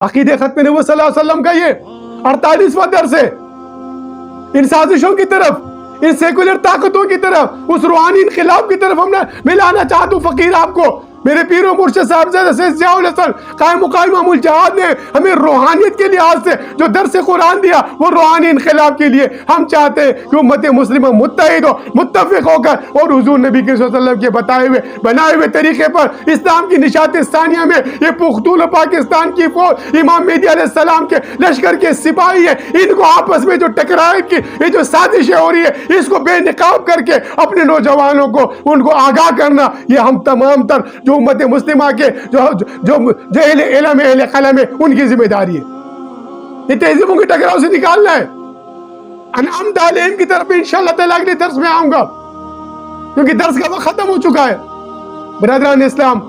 عقیدہ ختم نبوت صلی اللہ علیہ وسلم کا یہ 48واں درس ہے. ان سازشوں کی طرف, ان سیکولر طاقتوں کی طرف, اس روحانی انقلاب کی طرف ہم نے ملانا چاہتا ہوں فقیر آپ کو. میرے پیر و مرشد صاحبزادہ سید ضیاء الحسن قائم مقام امام الجہاد نے ہمیں روحانیت کے لحاظ سے جو درس قرآن دیا وہ روحانی انقلاب کے لیے. ہم چاہتے ہیں کہ امت مسلمہ متحد ہو, متفق ہو کر اور حضور نبی صلی اللہ علیہ وسلم کے بتائے ہوئے بنائے ہوئے طریقے پر اسلام کی نشاط ثانیہ میں یہ پختون پاکستان کی فوج, امام مہدی علیہ السلام کے لشکر کے سپاہی ہیں, ان کو آپس میں جو ٹکرائے کی یہ جو سازشیں ہو رہی ہے اس کو بے نقاب کر کے اپنے نوجوانوں کو ان کو آگاہ کرنا, یہ ہم تمام تر جو امت مسلمہ کے جو علم اہل قلم ہے ان کی ذمہ داری ہے. یہ تہذیبوں کی ٹکراؤ سے نکالنا ہے. انعام تعلیم کی طرف انشاءاللہ تعالیٰ اگلے درس میں آؤں گا کیونکہ درس کا وقت ختم ہو چکا ہے. برادران اسلام,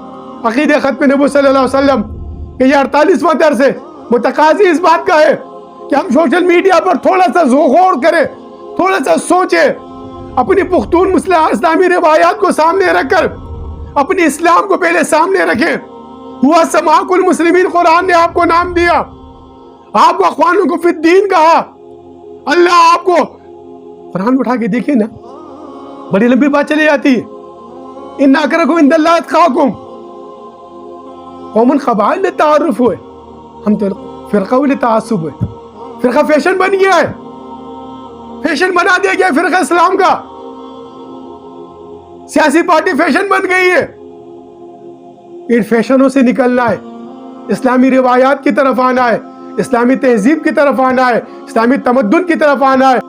عقیدہ ختم نبوت صلی اللہ علیہ وسلم کہ یہ 48واں درس ہے, متقاضی اس بات کا ہے کہ ہم سوشل میڈیا پر تھوڑا سا غور کریں, تھوڑا سا سوچیں, اپنی پختون اسلامی روایات کو سامنے رکھ کر اپنی اسلام کو پہلے سامنے رکھیں. ہوا سماک المسلمین قرآن نے آپ کو نام دیا, آپ کو اخوانوں کو فی الدین کہا. اللہ آپ کو قرآن اٹھا کے دیکھیں نا, بڑی لمبی بات چلی جاتی ہے. ان اکرمکم عند اللہ اتقاکم. قوم قبائل میں تعارف ہوئے, ہم تو فرقہ میں تعصب ہوئے. فرقہ فیشن بن گیا ہے, فیشن بنا دیا گیا فرقہ اسلام کا. سیاسی پارٹی فیشن بن گئی ہے. ان فیشنوں سے نکلنا ہے, اسلامی روایات کی طرف آنا ہے, اسلامی تہذیب کی طرف آنا ہے, اسلامی تمدن کی طرف آنا ہے.